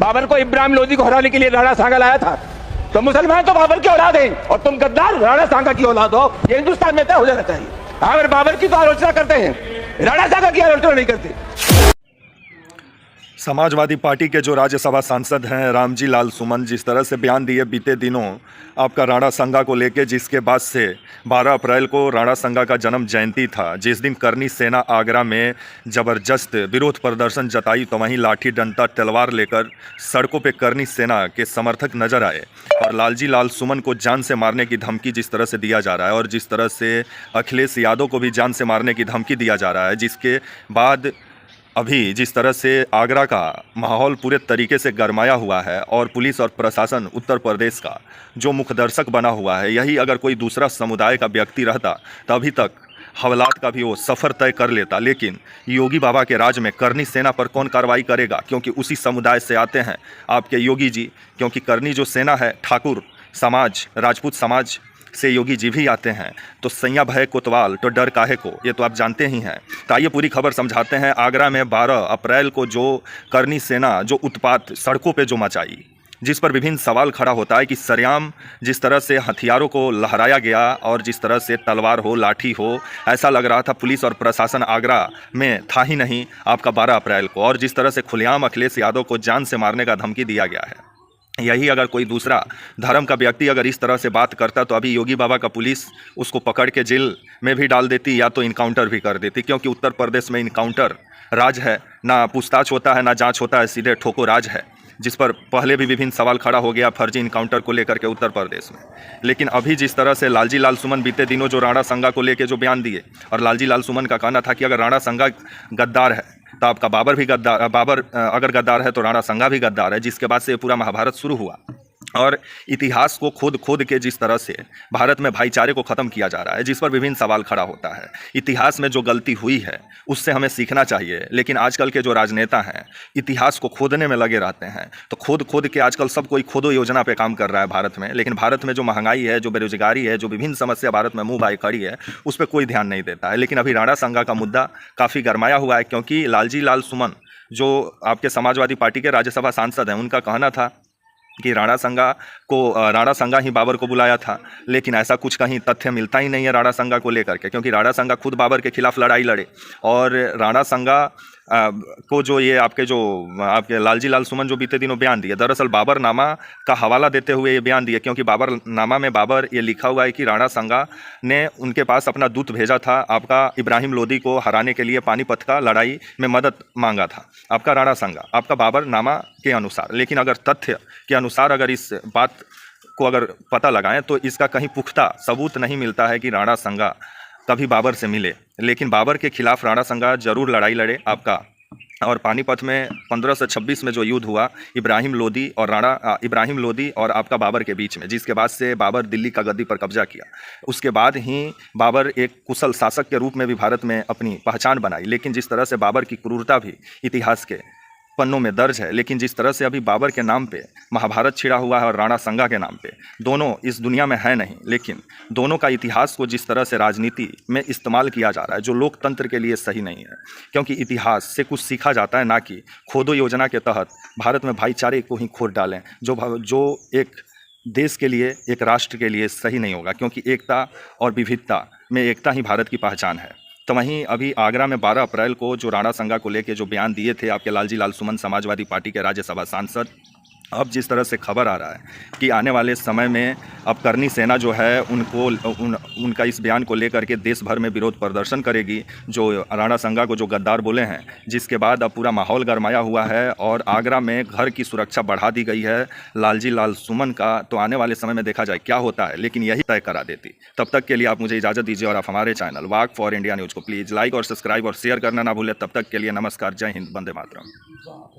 बाबर को इब्राहिम लोदी को हराने के लिए राणा सांगा लाया था। तो मुसलमान तो बाबर की औलाद है और तुम गद्दार राणा सांगा की औलाद हो, ये हिंदुस्तान में तय हो जाना चाहिए। अगर बाबर की तो आलोचना करते हैं, राणा सांगा की आलोचना नहीं करते। समाजवादी पार्टी के जो राज्यसभा सांसद हैं रामजी लाल सुमन, जिस तरह से बयान दिए बीते दिनों आपका राणा संगा को लेके, जिसके बाद से 12 अप्रैल को राणा संगा का जन्म जयंती था, जिस दिन करनी सेना आगरा में ज़बरदस्त विरोध प्रदर्शन जताई, तो वहीं लाठी डंडा तलवार लेकर सड़कों पे करनी सेना के समर्थक नजर आए और लालजी लाल सुमन को जान से मारने की धमकी जिस तरह से दिया जा रहा है और जिस तरह से अखिलेश यादव को भी जान से मारने की धमकी दिया जा रहा है, जिसके बाद अभी जिस तरह से आगरा का माहौल पूरे तरीके से गरमाया हुआ है और पुलिस और प्रशासन उत्तर प्रदेश का जो मुखदर्शक बना हुआ है, यही अगर कोई दूसरा समुदाय का व्यक्ति रहता तो अभी तक हवलात का भी वो सफ़र तय कर लेता। लेकिन योगी बाबा के राज में करनी सेना पर कौन कार्रवाई करेगा, क्योंकि उसी समुदाय से आते हैं आपके योगी जी। क्योंकि करनी जो सेना है ठाकुर समाज, राजपूत समाज से योगी जी भी आते हैं। तो सैया भय कोतवाल तो डर काहे को, ये तो आप जानते ही हैं। तो आइए पूरी खबर समझाते हैं। आगरा में 12 अप्रैल को जो करनी सेना जो उत्पात सड़कों पे जो मचाई, जिस पर विभिन्न सवाल खड़ा होता है कि सरेआम जिस तरह से हथियारों को लहराया गया और जिस तरह से तलवार हो लाठी हो, ऐसा लग रहा था पुलिस और प्रशासन आगरा में था ही नहीं आपका 12 अप्रैल को। और जिस तरह से खुलेआम अखिलेश यादव को जान से मारने का धमकी दिया गया है, यही अगर कोई दूसरा धर्म का व्यक्ति अगर इस तरह से बात करता तो अभी योगी बाबा का पुलिस उसको पकड़ के जेल में भी डाल देती या तो इनकाउंटर भी कर देती। क्योंकि उत्तर प्रदेश में इनकाउंटर राज है, ना पूछताछ होता है ना जांच होता है, सीधे ठोको राज है, जिस पर पहले भी विभिन्न सवाल खड़ा हो गया फर्जी इनकाउंटर को लेकर के उत्तर प्रदेश में। लेकिन अभी जिस तरह से लालजी लाल सुमन बीते दिनों जो राणा संगा को लेकर जो बयान दिए, और लालजी लाल सुमन का कहना था कि अगर राणा संगा गद्दार है तो आपका बाबर भी गद्दार, बाबर अगर गद्दार है तो राणा संगा भी गद्दार है, जिसके बाद से पूरा महाभारत शुरू हुआ। और इतिहास को खोद के जिस तरह से भारत में भाईचारे को ख़त्म किया जा रहा है, जिस पर विभिन्न सवाल खड़ा होता है। इतिहास में जो गलती हुई है उससे हमें सीखना चाहिए। लेकिन आजकल के जो राजनेता हैं इतिहास को खोदने में लगे रहते हैं। तो खोद के आजकल सब कोई खोदो योजना पे काम कर रहा है भारत में। लेकिन भारत में जो महंगाई है, जो बेरोजगारी है, जो विभिन्न समस्या भारत में मुँह बाई खड़ी है, उस पर कोई ध्यान नहीं देता है। लेकिन अभी राणा संगा का मुद्दा काफ़ी गरमाया हुआ है, क्योंकि लालजी लाल सुमन जो आपके समाजवादी पार्टी के राज्यसभा सांसद हैं, उनका कहना था कि राणा संगा ही बाबर को बुलाया था। लेकिन ऐसा कुछ कहीं तथ्य मिलता ही नहीं है राणा संगा को लेकर के, क्योंकि राणा संगा खुद बाबर के खिलाफ लड़ाई लड़े। और राणा संगा को जो ये आपके लालजी लाल सुमन जो बीते दिनों बयान दिए, दरअसल बाबरनामा का हवाला देते हुए ये बयान दिए। क्योंकि बाबरनामा में बाबर ये लिखा हुआ है कि राणा संगा ने उनके पास अपना दूत भेजा था, आपका इब्राहिम लोदी को हराने के लिए पानीपत का लड़ाई में मदद मांगा था आपका राणा संगा, आपका बाबरनामा के अनुसार। लेकिन अगर तथ्य के अनुसार अगर इस बात को अगर पता लगाएं तो इसका कहीं पुख्ता सबूत नहीं मिलता है कि राणा संगा कभी बाबर से मिले। लेकिन बाबर के खिलाफ राणा संगा जरूर लड़ाई लड़े आपका। और पानीपत में 15 से 26 में जो युद्ध हुआ इब्राहिम लोदी और आपका बाबर के बीच में, जिसके बाद से बाबर दिल्ली का गद्दी पर कब्जा किया, उसके बाद ही बाबर एक कुशल शासक के रूप में भी भारत में अपनी पहचान बनाई। लेकिन जिस तरह से बाबर की क्रूरता भी इतिहास के पन्नों में दर्ज है, लेकिन जिस तरह से अभी बाबर के नाम पे महाभारत छिड़ा हुआ है और राणा संगा के नाम पे, दोनों इस दुनिया में है नहीं, लेकिन दोनों का इतिहास को जिस तरह से राजनीति में इस्तेमाल किया जा रहा है, जो लोकतंत्र के लिए सही नहीं है। क्योंकि इतिहास से कुछ सीखा जाता है, ना कि खोदो योजना के तहत भारत में भाईचारे को ही खोद डालें, जो एक देश के लिए, एक राष्ट्र के लिए सही नहीं होगा। क्योंकि एकता और विविधता में एकता ही भारत की पहचान है। तो वहीं अभी आगरा में 12 अप्रैल को जो राणा संगा को लेके जो बयान दिए थे आपके लालजी लाल सुमन, समाजवादी पार्टी के राज्यसभा सांसद, अब जिस तरह से खबर आ रहा है कि आने वाले समय में अब करनी सेना जो है उनका इस बयान को लेकर के देश भर में विरोध प्रदर्शन करेगी, जो राणा संगा को जो गद्दार बोले हैं। जिसके बाद अब पूरा माहौल गरमाया हुआ है और आगरा में घर की सुरक्षा बढ़ा दी गई है लालजी लाल सुमन का। तो आने वाले समय में देखा जाए क्या होता है, लेकिन यही तय करा देती। तब तक के लिए आप मुझे इजाज़त दीजिए और आप हमारे channel walk for India news को प्लीज़ लाइक और सब्सक्राइब और शेयर करना ना भूलें। तब तक के लिए नमस्कार, जय हिंद, वंदे मातरम।